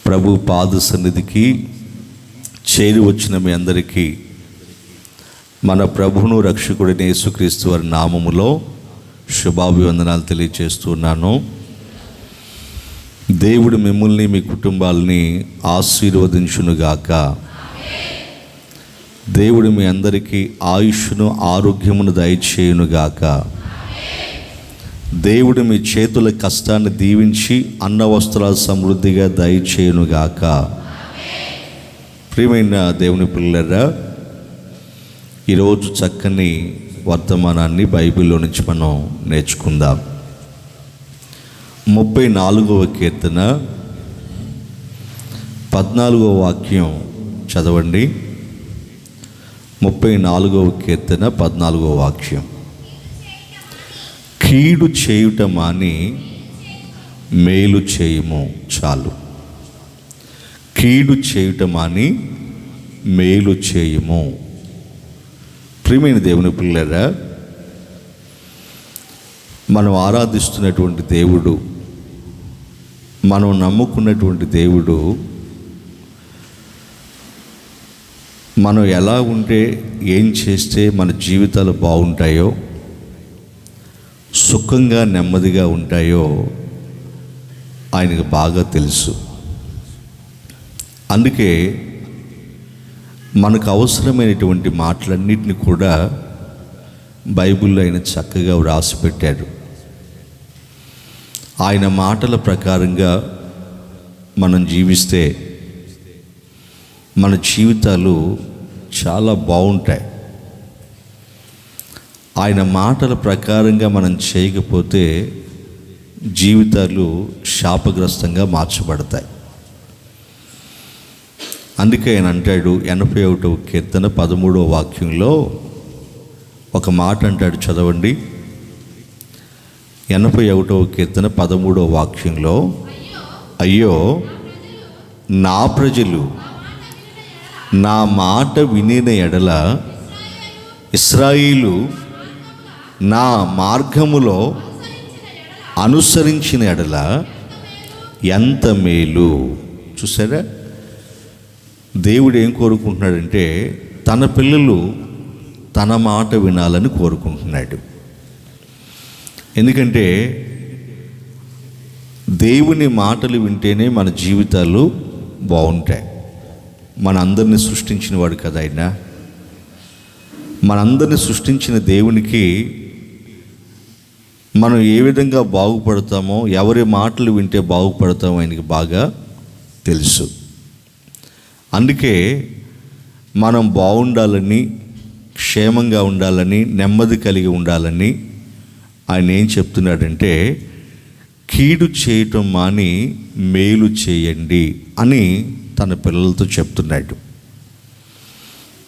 ప్రభు పాద సన్నిధికి చేరి వచ్చిన మీ అందరికీ మన ప్రభువును రక్షకుడైన యేసుక్రీస్తు వారి నామములో శుభాభివందనాలు తెలియజేస్తున్నాను. దేవుడు మిమ్మల్ని మీ కుటుంబాలని ఆశీర్వదించునుగాక. దేవుడు మీ అందరికీ ఆయుష్ను ఆరోగ్యమును దయచేయునుగాక. దేవుడు మీ చేతుల కష్టాన్ని దీవించి అన్న వస్త్రాలు సమృద్ధిగా దయచేయునుగాక. ప్రియమైన దేవుని పిల్లరా, ఈరోజు చక్కని వర్తమానాన్ని బైబిల్లో నుంచి మనం నేర్చుకుందాం. 34వ కీర్తన 14వ వాక్యం చదవండి. 34వ కీర్తన 14వ వాక్యం. కీడు చేయుట మాని మేలు చేయుము. చాలు. కీడు చేయుట మాని మేలు చేయుము. ప్రియమైన దేవుని పిల్లరా, మనం ఆరాధిస్తున్నటువంటి దేవుడు, మనం నమ్ముకున్నటువంటి దేవుడు మనం ఎలా ఉంటే, ఏం చేస్తే మన జీవితాలు బాగుంటాయో, సుఖంగా నెమ్మదిగా ఉంటాయో ఆయనకు బాగా తెలుసు. అందుకే మనకు అవసరమైనటువంటి మాటలన్నిటిని కూడా బైబిల్లో ఆయన చక్కగా వ్రాసి పెట్టాడు. ఆయన మాటల ప్రకారంగా మనం జీవిస్తే మన జీవితాలు చాలా బాగుంటాయి. ఆయన మాటల ప్రకారంగా మనం చేయకపోతే జీవితాలు శాపగ్రస్తంగా మార్చబడతాయి. అందుకే ఆయన అంటాడు 81వ కీర్తన 13వ వాక్యంలో ఒక మాట అంటాడు, చదవండి. 81వ కీర్తన 13వ వాక్యంలో, అయ్యో నా ప్రజలు నా మాట వినిన ఎడల, ఇశ్రాయేలు నా మార్గములో అనుసరించిన ఎడల ఎంత మేలు. చూసారా, దేవుడు ఏం కోరుకుంటున్నాడంటే తన పిల్లలు తన మాట వినాలని కోరుకుంటున్నాడు. ఎందుకంటే దేవుని మాటలు వింటేనే మన జీవితాలు బాగుంటాయి. మనందరినీ సృష్టించిన వాడు కదా ఆయన. మనందరినీ సృష్టించిన దేవునికి మనం ఏ విధంగా బాగుపడతామో, ఎవరి మాటలు వింటే బాగుపడతామో ఆయనకి బాగా తెలుసు. అందుకే మనం బాగుండాలని, క్షేమంగా ఉండాలని, నెమ్మది కలిగి ఉండాలని ఆయన ఏం చెప్తున్నాడంటే కీడు చేయటం మాని మేలు చేయండి అని తన పిల్లలతో చెప్తున్నాడు.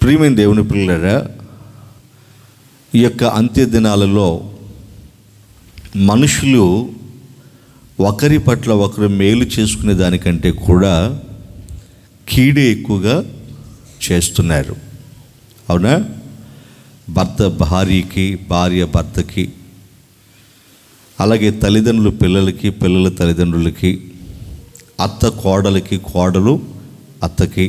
ప్రియమైన దేవుని పిల్లరా, ఈ యొక్క అంత్య దినాలలో మనుషులు ఒకరి పట్ల ఒకరు మేలు చేసుకునే దానికంటే కూడా కీడే ఎక్కువగా చేస్తున్నారు. అవునా? భర్త భార్యకి, భార్య భర్తకి, అలాగే తల్లిదండ్రులు పిల్లలకి, పిల్లల తల్లిదండ్రులకి, అత్త కోడలికి, కోడలు అత్తకి,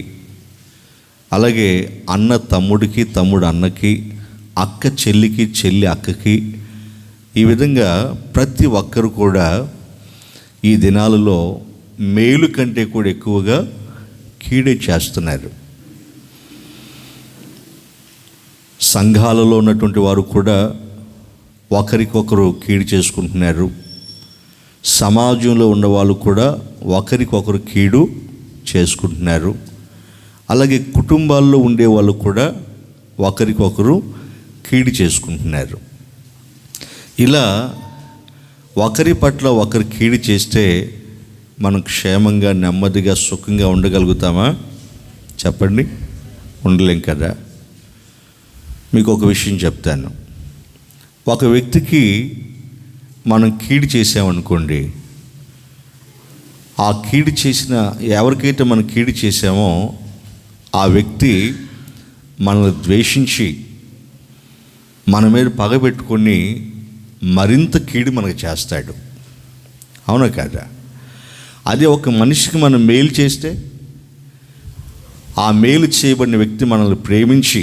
అలాగే అన్న తమ్ముడికి, తమ్ముడు అన్నకి, అక్క చెల్లికి, చెల్లి అక్కకి. ఈ విధంగా ప్రతి ఒక్కరు కూడా ఈ దినాలలో మేలు కంటే కూడా ఎక్కువగా కీడే చేస్తున్నారు. సంఘాలలో ఉన్నటువంటి వారు కూడా ఒకరికొకరు కీడు చేసుకుంటున్నారు. సమాజంలో ఉన్నవాళ్ళు కూడా ఒకరికొకరు కీడు చేసుకుంటున్నారు. అలాగే కుటుంబాల్లో ఉండేవాళ్ళు కూడా ఒకరికొకరు కీడు చేసుకుంటున్నారు. ఇలా ఒకరి పట్ల ఒకరు కీడు చేస్తే మనం క్షేమంగా, నెమ్మదిగా, సుఖంగా ఉండగలుగుతామా? చెప్పండి. ఉండలేం కదా. మీకు ఒక విషయం చెప్తాను. ఒక వ్యక్తికి మనం కీడు చేసామనుకోండి, ఆ కీడు చేసిన ఎవరికైతే మనం కీడు చేసామో ఆ వ్యక్తి మనల్ని ద్వేషించి మన మీద పగబెట్టుకొని మరింత కీడు మనకు చేస్తాడు. అవునా కాదా? అదే ఒక మనిషికి మనం మేలు చేస్తే ఆ మేలు చేయబడిన వ్యక్తి మనల్ని ప్రేమించి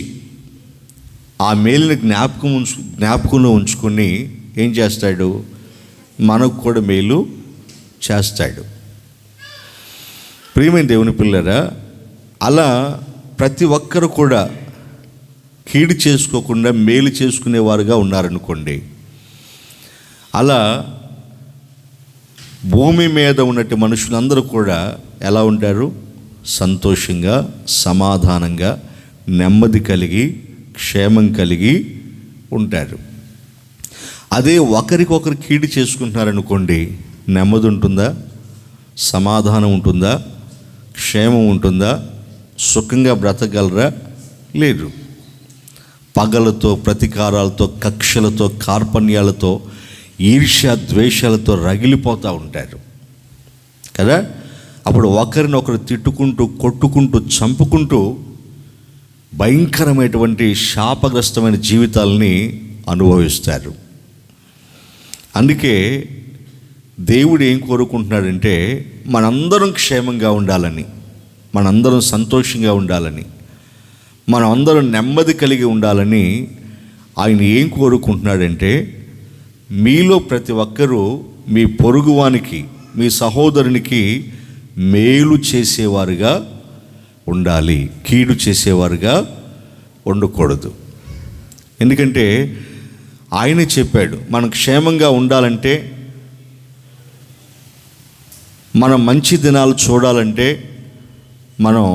ఆ మేలుని జ్ఞాపకంలో ఉంచుకొని ఏం చేస్తాడు? మనకు కూడా మేలు చేస్తాడు. ప్రియమైన దేవుని పిల్లరా, అలా ప్రతి ఒక్కరు కూడా కీడు చేసుకోకుండా మేలు చేసుకునేవారుగా ఉన్నారనుకోండి. అలా భూమి మీద ఉన్నట్టు మనుషులందరూ కూడా ఎలా ఉంటారు? సంతోషంగా, సమాధానంగా, నెమ్మది కలిగి, క్షేమం కలిగి ఉంటారు. అదే ఒకరికొకరు కీడు చేసుకుంటున్నారనుకోండి, నెమ్మది ఉంటుందా? సమాధానం ఉంటుందా? క్షేమం ఉంటుందా? సుఖంగా బ్రతకగలరా? లేదు. పగలతో, ప్రతీకారాలతో, కక్షలతో, కార్పణ్యాలతో, ఈర్ష్య ద్వేషాలతో రగిలిపోతూ ఉంటారు కదా. అప్పుడు ఒకరినొకరు తిట్టుకుంటూ, కొట్టుకుంటూ, చంపుకుంటూ భయంకరమైనటువంటి శాపగ్రస్తమైన జీవితాలని అనుభవిస్తారు. అందుకే దేవుడు ఏం కోరుకుంటున్నాడంటే మనందరం క్షేమంగా ఉండాలని, మనందరం సంతోషంగా ఉండాలని, మనం అందరం నెమ్మది కలిగి ఉండాలని ఆయన ఏం కోరుకుంటున్నాడంటే మీలో ప్రతి ఒక్కరూ మీ పొరుగువానికి, మీ సహోదరునికి మేలు చేసేవారుగా ఉండాలి, కీడు చేసేవారుగా ఉండకూడదు. ఎందుకంటే ఆయనే చెప్పాడు, మనం క్షేమంగా ఉండాలంటే, మనం మంచి దినాలు చూడాలంటే మనం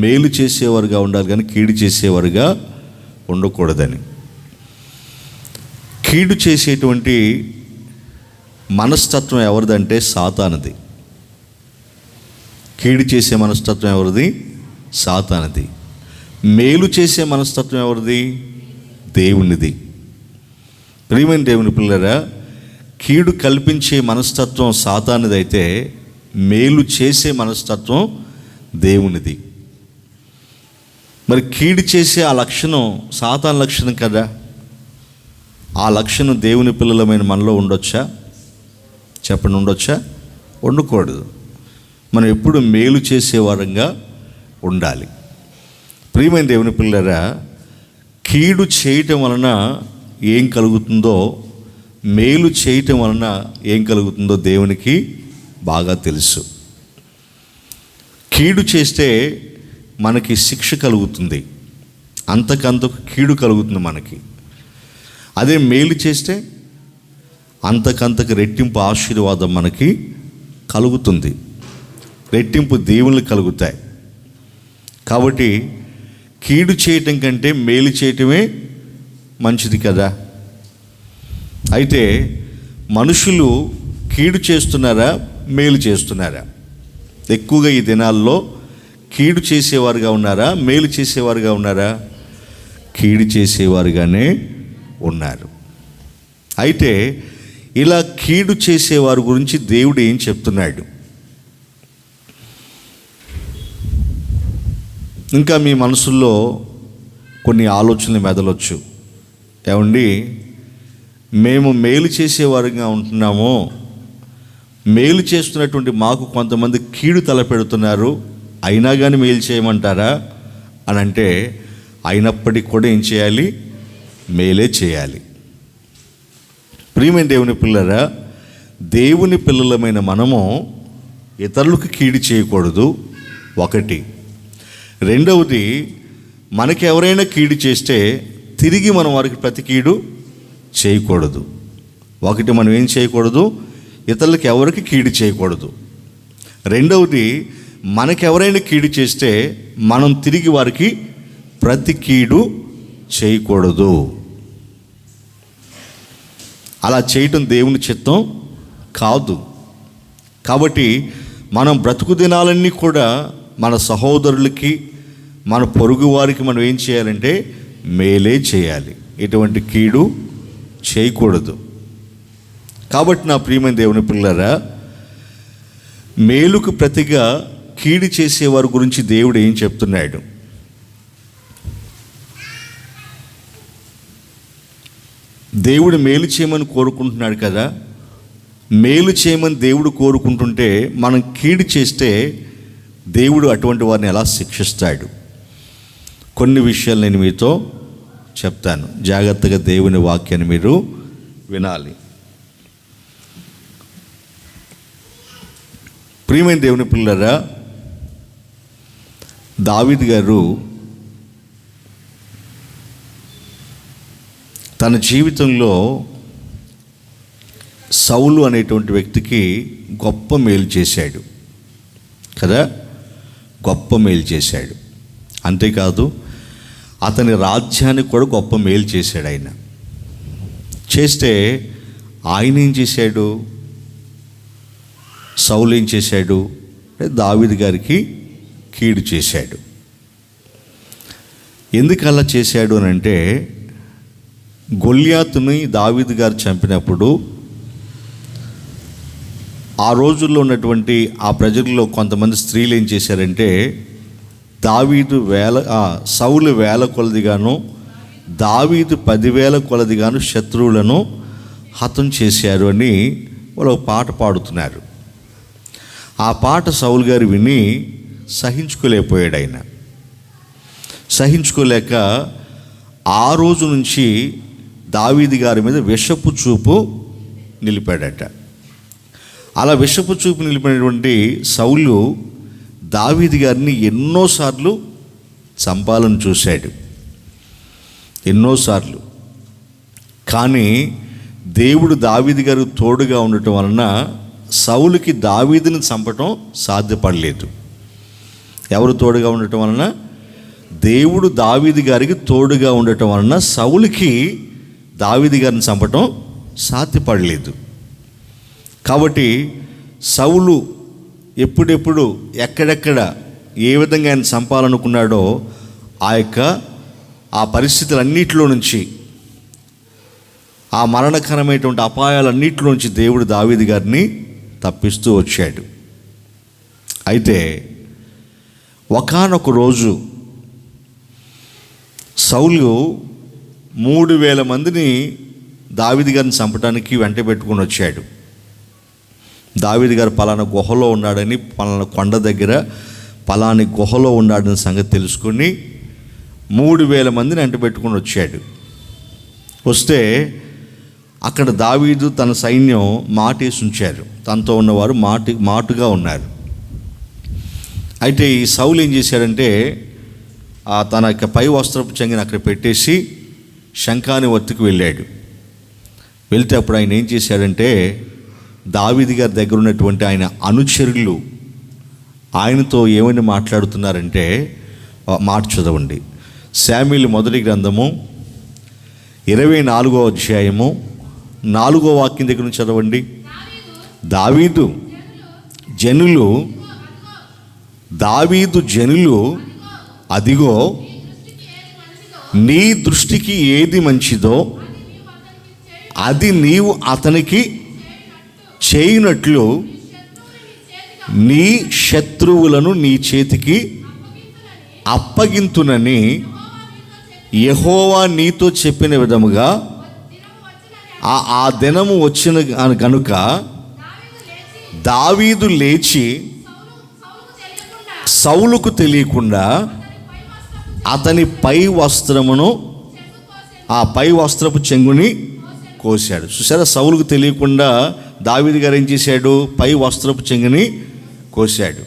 మేలు చేసేవారుగా ఉండాలి, కానీ కీడు చేసేవారుగా ఉండకూడదని. కీడు చేసేటువంటి మనస్తత్వం ఎవరిదంటే సాతానుది. కీడు చేసే మనస్తత్వం ఎవరిది? సాతానుది. మేలు చేసే మనస్తత్వం ఎవరిది? దేవునిది. ప్రియమైన దేవుని పిల్లరా, కీడు కల్పించే మనస్తత్వం సాతానుది అయితే మేలు చేసే మనస్తత్వం దేవునిది. మరి కీడు చేసే ఆ లక్షణం సాతాను లక్షణం కదా. ఆ లక్షణం దేవుని పిల్లలమైన మనలో ఉండొచ్చా? చెప్పండి, ఉండొచ్చా? ఉండకూడదు. మనం ఎప్పుడు మేలు చేసేవారంగా ఉండాలి. ప్రియమైన దేవుని పిల్లరా, కీడు చేయటం వలన ఏం కలుగుతుందో, మేలు చేయటం వలన ఏం కలుగుతుందో దేవునికి బాగా తెలుసు. కీడు చేస్తే మనకి శిక్ష కలుగుతుంది, అంతకంతకు కీడు కలుగుతుంది మనకి. అదే మేలు చేస్తే అంతకంతకు రెట్టింపు ఆశీర్వాదం మనకి కలుగుతుంది, రెట్టింపు దీవెనలు కలుగుతాయి. కాబట్టి కీడు చేయటం కంటే మేలు చేయటమే మంచిది కదా. అయితే మనుషులు కీడు చేస్తున్నారా, మేలు చేస్తున్నారా? ఎక్కువగా ఈ దినాల్లో కీడు చేసేవారుగా ఉన్నారా, మేలు చేసేవారుగా ఉన్నారా? కీడు చేసేవారుగానే ఉన్నారు. అయితే ఇలా కీడు చేసేవారి గురించి దేవుడు ఏం చెప్తున్నాడు? ఇంకా మీ మనసుల్లో కొన్ని ఆలోచనలు మెదలొచ్చు. ఏమండి, మేము మేలు చేసేవారుగా ఉంటున్నాము, మేలు చేస్తున్నటువంటి మాకు కొంతమంది కీడు తలపెడుతున్నారు, అయినా కానీ మేలు చేయమంటారా అని అంటే, అయినప్పటికీ కూడా ఏం చేయాలి? మేలే చేయాలి. ప్రియమైన దేవుని పిల్లరా, దేవుని పిల్లలమైన మనము ఇతరులకు కీడు చేయకూడదు, ఒకటి. రెండవది, మనకి ఎవరైనా కీడు చేస్తే తిరిగి మనం వారికి ప్రతి కీడు చేయకూడదు. ఒకటి, మనం ఏం చేయకూడదు? ఇతరులకు ఎవరికి కీడు చేయకూడదు. రెండవది, మనకెవరైనా కీడు చేస్తే మనం తిరిగి వారికి ప్రతి కీడు చేయకూడదు. అలా చేయటం దేవుని చిత్తం కాదు. కాబట్టి మనం బ్రతుకు దినాలన్నీ కూడా మన సహోదరులకి, మన పొరుగు వారికి మనం ఏం చేయాలంటే మేలే చేయాలి, ఎటువంటి కీడు చేయకూడదు. కాబట్టి నా ప్రియమైన దేవుని పిల్లరా, మేలుకు ప్రతిగా కీడు చేసేవారి గురించి దేవుడు ఏం చెప్తున్నాడు? దేవుడు మేలు చేయమని కోరుకుంటున్నాడు కదా. మేలు చేయమని దేవుడు కోరుకుంటుంటే మనం కీడు చేస్తే దేవుడు అటువంటి వారిని ఎలా శిక్షిస్తాడు? కొన్ని విషయాలు నేను మీతో చెప్తాను. జాగ్రత్తగా దేవుని వాక్యాన్ని మీరు వినాలి. ప్రియమైన దేవుని పిల్లరా, దావీదు గారు తన జీవితంలో సౌలు అనేటువంటి వ్యక్తికి గొప్ప మేలు చేశాడు కదా, గొప్ప మేలు చేశాడు. అంతేకాదు అతని రాజ్యానికి కూడా గొప్ప మేలు చేశాడు. ఆయన చేస్తే ఆయన ఏం చేశాడు? సౌలు ఏం చేశాడు? దావీదు గారికి కీడు చేశాడు. ఎందుకు అలా చేశాడు అని అంటే, గొల్యాతుని దావీదు గారు చంపినప్పుడు ఆ రోజుల్లో ఉన్నటువంటి ఆ ప్రజల్లో కొంతమంది స్త్రీలు ఏం చేశారంటే, సౌలు 1000 కొలదిగాను దావీదు 10,000 కొలదిగాను శత్రువులను హతం చేశారు అని వాళ్ళు ఒక పాట పాడుతున్నారు. ఆ పాట సౌలు గారు విని సహించుకోలేకపోయాడు. ఆయన సహించుకోలేక ఆ రోజు నుంచి దావీదు గారి మీద విషపు చూపు నిలిపాడట. అలా విషపు చూపు నిలిపినటువంటి సౌలు దావీదు గారిని ఎన్నోసార్లు చంపాలని చూశాడు, ఎన్నోసార్లు. కానీ దేవుడు దావీదు గారు తోడుగా ఉండటం వలన సౌలుకి దావీదుని చంపటం సాధ్యపడలేదు. ఎవరు తోడుగా ఉండటం వలన? దేవుడు దావీదు గారికి తోడుగా ఉండటం వలన సౌలుకి దావీదు గారిని చంపటం సాధ్యపడలేదు. కాబట్టి సౌలు ఎప్పుడెప్పుడు ఎక్కడెక్కడ ఏ విధంగా ఆయన చంపాలనుకున్నాడో ఆ పరిస్థితులన్నిటిలో నుంచి, ఆ మరణకరమైనటువంటి అపాయాలన్నిటిలో నుంచి దేవుడు దావీదు గారిని తప్పిస్తూ వచ్చాడు. అయితే ఒకానొక రోజు సౌలు 3,000 మందిని దావీదు గారిని చంపడానికి వెంట పెట్టుకుని వచ్చాడు. దావీదు గారు పలానా గుహలో ఉన్నాడని, పలానా కొండ దగ్గర పలాని గుహలో ఉన్నాడని సంగతి తెలుసుకొని 3,000 మందిని వెంట పెట్టుకుని వచ్చాడు. వస్తే అక్కడ దావీదు తన సైన్యం మాటేసి ఉంచారు. తనతో ఉన్నవారు మాటుగా ఉన్నారు. అయితే ఈ సౌలు ఏం చేశాడంటే, తన యొక్క పై వస్త్రపు చెంగిని అక్కడ పెట్టేసి శంఖాని వత్తుకు వెళ్ళాడు. వెళ్తే అప్పుడు ఆయన ఏం చేశాడంటే, దావీదు గారి దగ్గర ఉన్నటువంటి ఆయన అనుచరులు ఆయనతో ఏమని మాట్లాడుతున్నారంటే, మాట చదవండి. శామ్యూయేలు మొదటి గ్రంథము 24వ అధ్యాయము 4వ వాక్యం దగ్గర నుంచి చదవండి. దావీదు జనులు అదిగో నీ దృష్టికి ఏది మంచిదో అది నీవు అతనికి చేయునట్లు నీ శత్రువులను నీ చేతికి అప్పగింతునని యెహోవా నీతో చెప్పిన విధముగా ఆ దినము వచ్చిన కనుక దావీదు లేచి సౌలుకు తెలియకుండా అతని పై వస్త్రమును, ఆ పై వస్త్రపు చెంగుని కోశాడు. చూసారా, సౌలుకు తెలియకుండా దావీదు గారు ఏం చేశాడు? పై వస్త్రపు చెంగుని కోశాడు.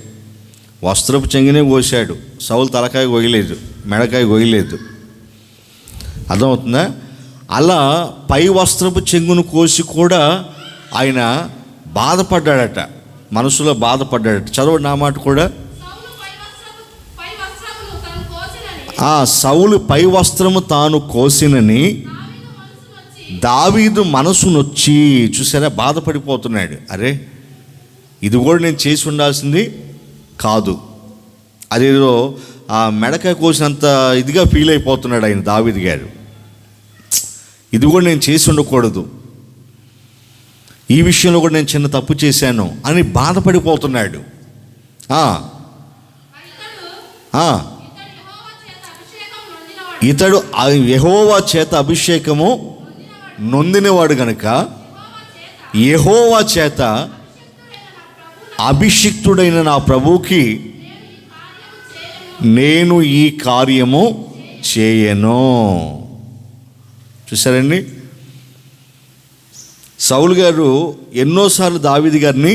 వస్త్రపు చెంగునే కోశాడు. సౌలు తలకాయ కొయ్యలేదు, మెడకాయ కొయ్యలేదు. అర్థమవుతుందా? అలా పై వస్త్రపు చెంగును కోసి కూడా ఆయన బాధపడ్డాడట, మనసులో బాధపడ్డాడట. చదవండి నా మాట కూడా. సౌలు పై వస్త్రము తాను కోసినని దావీదు మనసు నొచ్చి, చూసారా, బాధపడిపోతున్నాడు. అరే, ఇది కూడా నేను చేసి ఉండాల్సింది కాదు, అదేదో ఆ మెడకాయ కోసినంత ఇదిగా ఫీల్ అయిపోతున్నాడు ఆయన దావీదు గారు. ఇది కూడా నేను చేసి ఉండకూడదు, ఈ విషయంలో కూడా నేను చిన్న తప్పు చేశాను అని బాధపడిపోతున్నాడు. ఇతడు యెహోవా చేత అభిషేకము నొందినవాడు గనుక యెహోవా చేత అభిషిక్తుడైన నా ప్రభువుకి నేను ఈ కార్యము చేయను. చూసారండి, సౌలు గారు ఎన్నోసార్లు దావీదు గారిని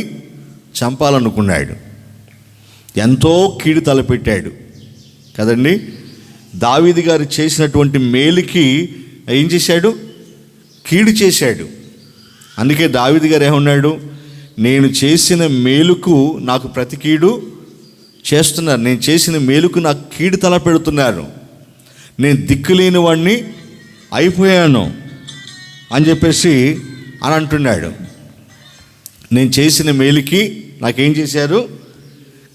చంపాలనుకున్నాడు, ఎంతో కీడు తలపెట్టాడు కదండి. దావీదు గారు చేసినటువంటి మేలుకి ఏం చేశాడు? కీడు చేశాడు. అందుకే దావీదు గారు ఏమన్నాడు? నేను చేసిన మేలుకు నాకు ప్రతి కీడు చేస్తున్నారు, నేను చేసిన మేలుకు నాకు కీడు తలపెడుతున్నారు, నేను దిక్కులేని వాడిని అయిపోయాను అని చెప్పేసి అని అంటున్నాడు. నేను చేసిన మేలుకి నాకేం చేశారు?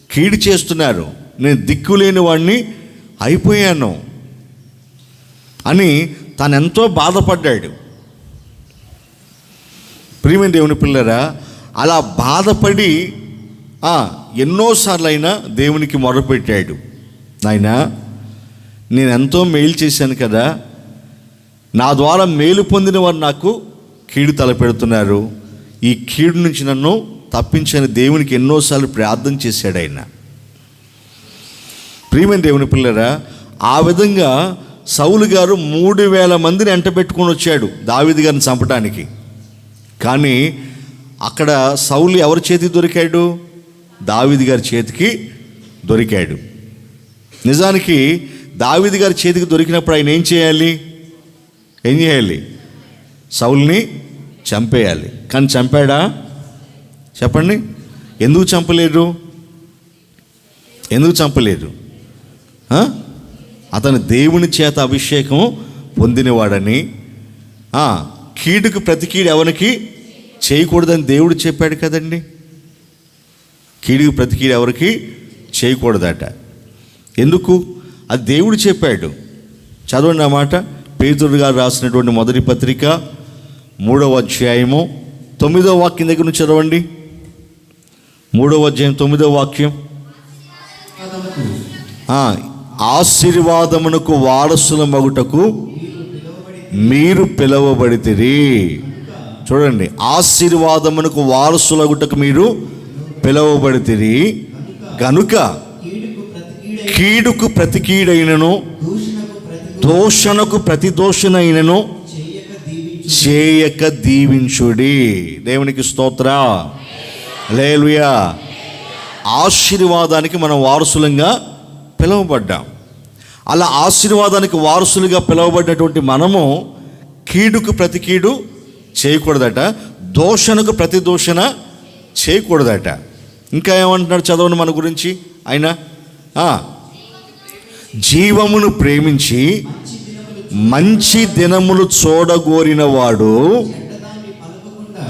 కీడు చేస్తున్నారు, నేను దిక్కులేని వాడిని అయిపోయాను అని తాను ఎంతో బాధపడ్డాడు. ప్రియమైన దేవుని పిల్లరా, అలా బాధపడి ఎన్నోసార్లు అయినా దేవునికి మొరపెట్టాడు. నాయనా, నేను ఎంతో మేలు చేశాను కదా, నా ద్వారా మేలు పొందిన వారు నాకు కీడు తలపెడుతున్నారు, ఈ కీడు నుంచి నన్ను తప్పించని దేవునికి ఎన్నోసార్లు ప్రార్థన చేశాడు ఆయన. ప్రియమైన దేవుని పిల్లరా, ఆ విధంగా సౌలు గారు 3000 మందిని ఎంటబెట్టుకొని వచ్చాడు దావీదు గారిని చంపడానికి. కానీ అక్కడ సౌలు ఎవరి చేతికి దొరికాడు? దావీదు గారి చేతికి దొరికాడు. నిజానికి దావీదు గారి చేతికి దొరికినప్పుడు ఆయన ఏం చేయాలి? సౌలుని చంపేయాలి. కానీ చంపాడా? చెప్పండి. ఎందుకు చంపలేదు? అతను దేవుని చేత అభిషేకం పొందినవాడని, కీడుకు ప్రతి కీడు ఎవరికి చేయకూడదని దేవుడు చెప్పాడు కదండి. కీడుకు ప్రతి కీడు ఎవరికి చేయకూడదట. ఎందుకు? అది దేవుడు చెప్పాడు. చదవండి ఆ మాట. పేతురు గారు రాసినటువంటి మొదటి పత్రిక 3వ అధ్యాయము 9వ వాక్యం దగ్గర నుంచి చదవండి. 3వ అధ్యాయం 9వ వాక్యం. ఆశీర్వాదమునకు వారసుల మగుటకు మీరు పిలువబడితిరి. చూడండి, ఆశీర్వాదమునకు వారసులగుటకు మీరు పిలువబడితిరి గనుక కీడుకు ప్రతి కీడైనను దోషణకు ప్రతి దోషణైనను చేయక దీవించుడి. దేవునికి స్తోత్ర. హల్లెలూయా. ఆశీర్వాదానికి మనం వారసులంగా పిలువబడ్డాం. అలా ఆశీర్వాదానికి వారసులుగా పిలువబడ్డటువంటి మనము కీడుకు ప్రతి కీడు చేయకూడదట, దోషణకు ప్రతి దోషణ చేయకూడదట. ఇంకా ఏమంటున్నాడు? చదవండి మన గురించి. ఆయన జీవమును ప్రేమించి మంచి దినములు చూడగోరిన వాడు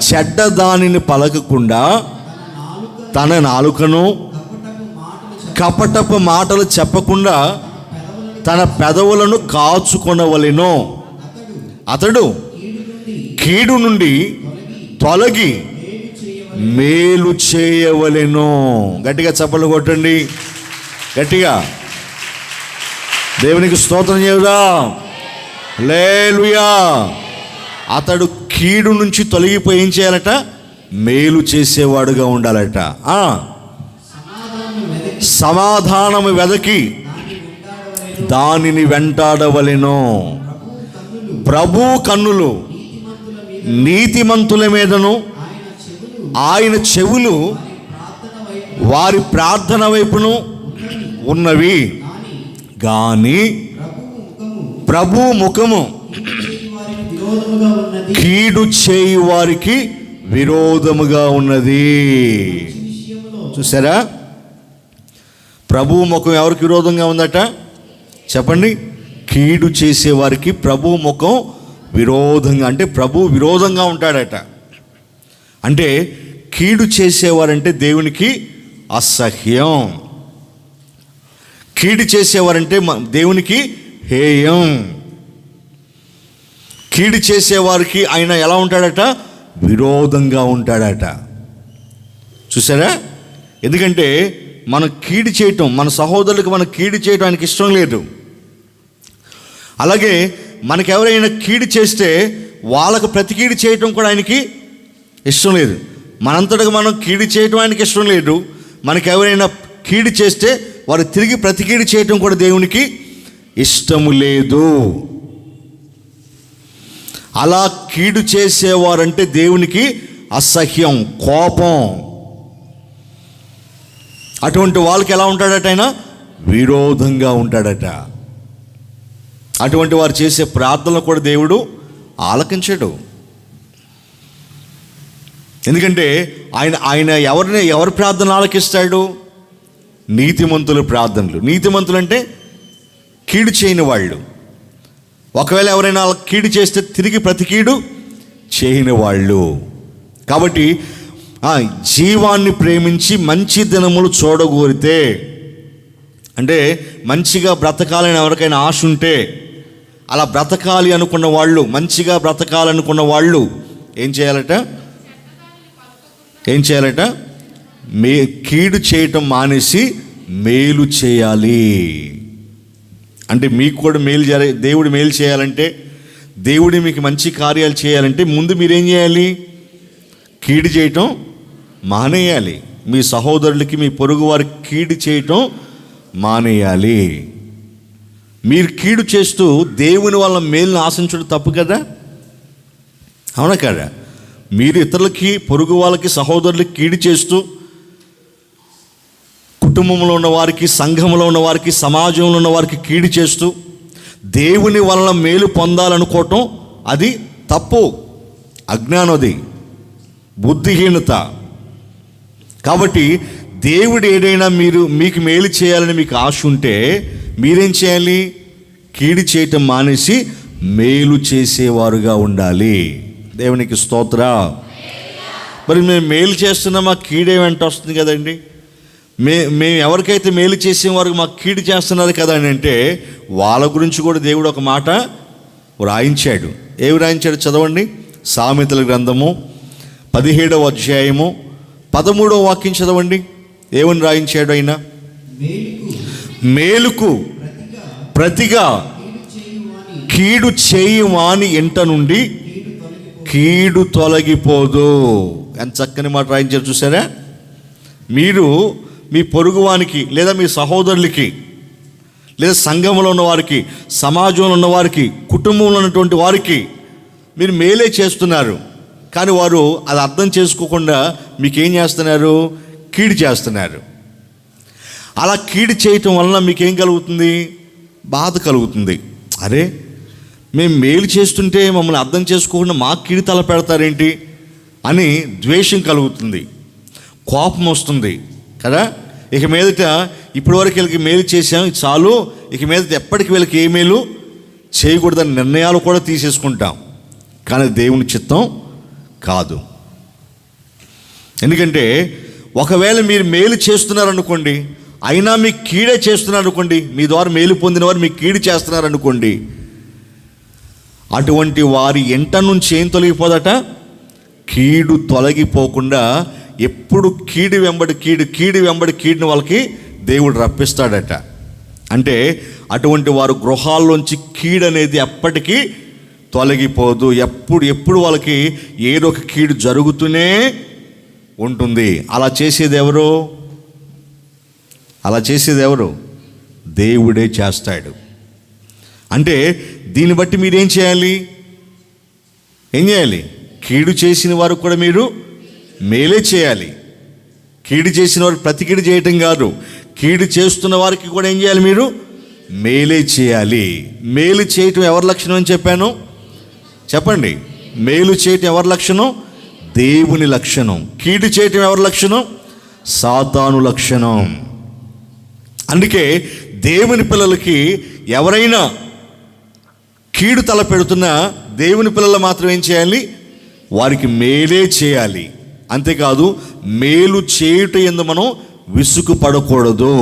చెడ్డ దానిని పలకకుండా తన నాలుకను కపటపు మాటలు చెప్పకుండా తన పెదవులను కాచుకొనవలెను. అతడు కీడు నుండి తొలగి మేలు చేయవలెను. గట్టిగా చప్పట్లు కొట్టండి, గట్టిగా దేవునికి స్తోత్రం చేయుదా. హల్లెలూయా. అతడు కీడు నుంచి తొలగిపోయి ఏం చేయాలట? మేలు చేసేవాడుగా ఉండాలట. సమాధానము వెదకి దానిని వెంటాడవలెను. ప్రభు కన్నులు నీతిమంతుల మీదను ఆయన చెవులు వారి ప్రార్థన వైపును ఉన్నవి. గాని ప్రభు ముఖము కీడు చేయు వారికి విరోధముగా ఉన్నది. చూసారా? ప్రభు ముఖం ఎవరికి విరోధంగా ఉందట? చెప్పండి. కీడు చేసేవారికి ప్రభు ముఖం విరోధంగా, అంటే ప్రభు విరోధంగా ఉంటాడట. అంటే కీడు చేసేవారంటే దేవునికి అసహ్యం, కీడు చేసేవారంటే దేవునికి హేయం. కీడు చేసేవారికి ఆయన ఎలా ఉంటాడట? విరోధంగా ఉంటాడట. చూసారా? ఎందుకంటే మనం కీడు చేయటం, మన సహోదరులకు మనం కీడు చేయటం ఆయనకి ఇష్టం లేదు. అలాగే మనకెవరైనా కీడు చేస్తే వాళ్ళకు ప్రతి కీడు చేయటం కూడా ఆయనకి ఇష్టం లేదు. మనంతటికి మనం కీడు చేయటం ఆయనకి ఇష్టం లేదు. మనకు ఎవరైనా కీడు చేస్తే వారు తిరిగి ప్రతి కీడు చేయటం కూడా దేవునికి ఇష్టము లేదు. అలా కీడు చేసేవారంటే దేవునికి అసహ్యం, కోపం. అటువంటి వాళ్ళకి ఎలా ఉంటాడట? ఆయన విరోధంగా ఉంటాడట. అటువంటి వారు చేసే ప్రార్థనలు కూడా దేవుడు ఆలకించడు. ఎందుకంటే ఆయన ఎవరి ప్రార్థనలు ఆలకిస్తాడు? నీతిమంతుల ప్రార్థనలు. నీతిమంతులు అంటే కీడు చేయని వాళ్ళు. ఒకవేళ ఎవరైనా కీడు చేస్తే తిరిగి ప్రతి కీడు చేయని వాళ్ళు. కాబట్టి జీవాన్ని ప్రేమించి మంచి దినములు చూడగోరితే, అంటే మంచిగా బ్రతకాలని ఎవరికైనా ఆశ ఉంటే, అలా బ్రతకాలి అనుకున్న వాళ్ళు, మంచిగా బ్రతకాలనుకున్న వాళ్ళు ఏం చేయాలట? కీడు చేయటం మానేసి మేలు చేయాలి. అంటే మీకు కూడా మేలు చేయాలి. దేవుడు మేలు చేయాలంటే, దేవుడు మీకు మంచి కార్యాలు చేయాలంటే ముందు మీరేం చేయాలి? కీడు చేయటం మానేయాలి. మీ సహోదరులకి, మీ పొరుగు వారికి కీడు చేయటం మానేయాలి. మీరు కీడు చేస్తూ దేవుని వల్ల మేలును ఆశించడం తప్పు కదా? అవునా కదా? మీరు ఇతరులకి, పొరుగు వాళ్ళకి, సహోదరులకి కీడు చేస్తూ, కుటుంబంలో ఉన్న వారికి, సంఘంలో ఉన్న వారికి, సమాజంలో ఉన్న వారికి కీడు చేస్తూ దేవుని వలన మేలు పొందాలనుకోవటం అది తప్పు, అజ్ఞానది, బుద్ధిహీనత. కాబట్టి దేవుడు ఏదైనా మీకు మేలు చేయాలని మీకు ఆశ ఉంటే మీరేం చేయాలి? కీడు చేయటం మానేసి మేలు చేసేవారుగా ఉండాలి. దేవునికి స్తోత్ర. మరి మేము మేలు చేస్తున్నా మాకు కీడే వెంట వస్తుంది కదండి. మేము ఎవరికైతే మేలు చేసేవారు మాకు కీడు చేస్తున్నారు కదా అని అంటే, వాళ్ళ గురించి కూడా దేవుడు ఒక మాట రాయించాడు. ఏమి రాయించాడు? చదవండి. సామెతల గ్రంథము 17వ అధ్యాయము 13వ వాక్యం చదవండి. ఏమని రాయించాడు ఆయన? మేలుకు ప్రతిగా కీడు చేయువాని ఇంట నుండి కీడు తొలగిపోదు. ఎంత చక్కని మాట రాయించారు చూసారా? మీరు మీ పొరుగువానికి, లేదా మీ సహోదరులకి, లేదా సంఘంలో ఉన్నవారికి, సమాజంలో ఉన్నవారికి, కుటుంబంలో ఉన్నటువంటి వారికి మీరు మేలే చేస్తున్నారు. కానీ వారు అది అర్థం చేసుకోకుండా మీకేం చేస్తున్నారు? కీడు చేస్తున్నారు. అలా కీడు చేయటం వలన మీకేం కలుగుతుంది? బాధ కలుగుతుంది. అరే, మేము మేలు చేస్తుంటే మమ్మల్ని అర్థం చేసుకోకుండా మాకు కీడు తల పెడతారేంటి అని ద్వేషం కలుగుతుంది, కోపం వస్తుంది కదా. ఇక మీదట ఇప్పటివరకు వీళ్ళకి మేలు చేసాం, చాలు, ఇక మీదట ఎప్పటికి వీళ్ళకి ఏ మేలు చేయకూడదని నిర్ణయాలు కూడా తీసేసుకుంటాం. కానీ దేవుని చిత్తం కాదు. ఎందుకంటే ఒకవేళ మీరు మేలు చేస్తున్నారనుకోండి, అయినా మీకు కీడే చేస్తున్నారనుకోండి, మీ ద్వారా మేలు పొందిన వారు మీకు కీడు చేస్తున్నారనుకోండి, అటువంటి వారి ఎంట నుంచి ఏం తొలగిపోదట? కీడు తొలగిపోకుండా ఎప్పుడు కీడు వెంబడి కీడుని వాళ్ళకి దేవుడు రప్పిస్తాడట. అంటే అటువంటి వారు గృహాల్లోంచి కీడు అనేది ఎప్పటికీ తొలగిపోదు. ఎప్పుడు వాళ్ళకి ఏదో ఒక కీడు జరుగుతూనే ఉంటుంది. అలా చేసేది ఎవరు? దేవుడే చేస్తాడు. అంటే దీన్ని బట్టి మీరేం చేయాలి? కీడు చేసిన వారు కూడా మీరు మేలే చేయాలి. కీడు చేసిన వారు ప్రతి కీడు చేయటం కాదు, కీడు చేస్తున్న వారికి కూడా ఏం చేయాలి? మీరు మేలే చేయాలి. మేలు చేయటం ఎవరి లక్షణం అని చెప్పాను? చెప్పండి. మేలు చేయటం ఎవరి లక్షణం? దేవుని లక్షణం. కీడు చేయటం ఎవరి లక్షణం? సాతాను లక్షణం. అందుకే దేవుని పిల్లలకి ఎవరైనా కీడు తల పెడుతున్నా దేవుని పిల్లలు మాత్రం ఏం చేయాలి? వారికి మేలే చేయాలి. అంతేకాదు, మేలు చేయుట యందు మనం విసుగు పడకూడదు.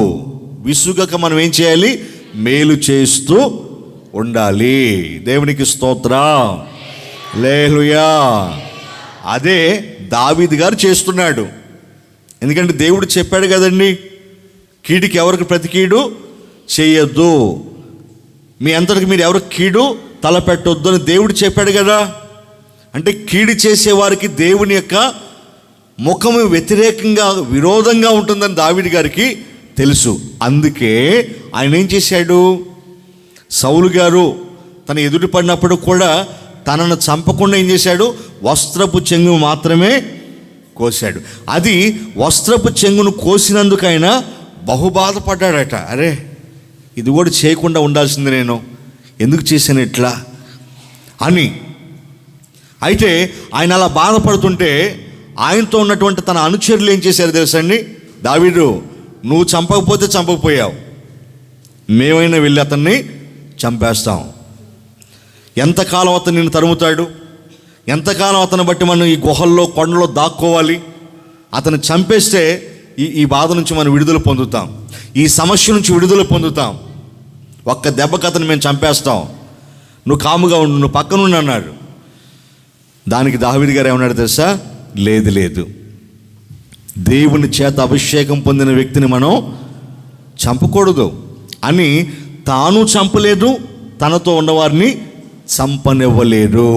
విసుగక మనం ఏం చేయాలి? మేలు చేస్తూ ఉండాలి. దేవునికి స్తోత్రం. హల్లెలూయా. అదే దావీదు గారు చేస్తున్నాడు. ఎందుకంటే దేవుడు చెప్పాడు కదండి, కీడుకి ఎవరికి ప్రతి కీడు చేయొద్దు, మీ అంతటికి మీరు ఎవరికి కీడు తలపెట్టొద్దు అని దేవుడు చెప్పాడు కదా. అంటే కీడు చేసేవారికి దేవుని యొక్క ముఖము వ్యతిరేకంగా విరోధంగా ఉంటుందని దావీదు గారికి తెలుసు. అందుకే ఆయన ఏం చేశాడు, సౌలు గారు తన ఎదుటి పడినప్పుడు కూడా తనను చంపకుండా ఏం చేశాడు, వస్త్రపు చెంగు మాత్రమే కోశాడు. అది వస్త్రపు చెంగును కోసినందుకైనా బహుబాధపడ్డాడట. అరే ఇది కూడా చేయకుండా ఉండాల్సింది, నేను ఎందుకు చేశాను ఇట్లా అని. అయితే ఆయన అలా బాధపడుతుంటే ఆయనతో ఉన్నటువంటి తన అనుచరులు ఏం చేశారు తెలుసండి, దావీదు నువ్వు చంపకపోతే చంపకపోయావు, మేమైనా వెళ్ళి అతన్ని చంపేస్తాం. ఎంతకాలం అతను నిన్ను తరుముతాడు, ఎంతకాలం అతను బట్టి మనం ఈ గుహల్లో కొండలో దాక్కోవాలి, అతను చంపేస్తే ఈ బాధ నుంచి మనం విడుదల పొందుతాం, ఈ సమస్య నుంచి విడుదల పొందుతాం. ఒక్క దెబ్బకి అతను మేము చంపేస్తాం, నువ్వు కాముగా ఉండు, నువ్వు పక్కనుండి అన్నాడు. దానికి దావీదు గారు ఏమన్నాడు తెలుసా, లేదు లేదు, దేవుని చేత అభిషేకం పొందిన వ్యక్తిని మనం చంపకూడదు అని తాను చంపలేదు, తనతో ఉన్నవారిని చంపనివ్వలేదు.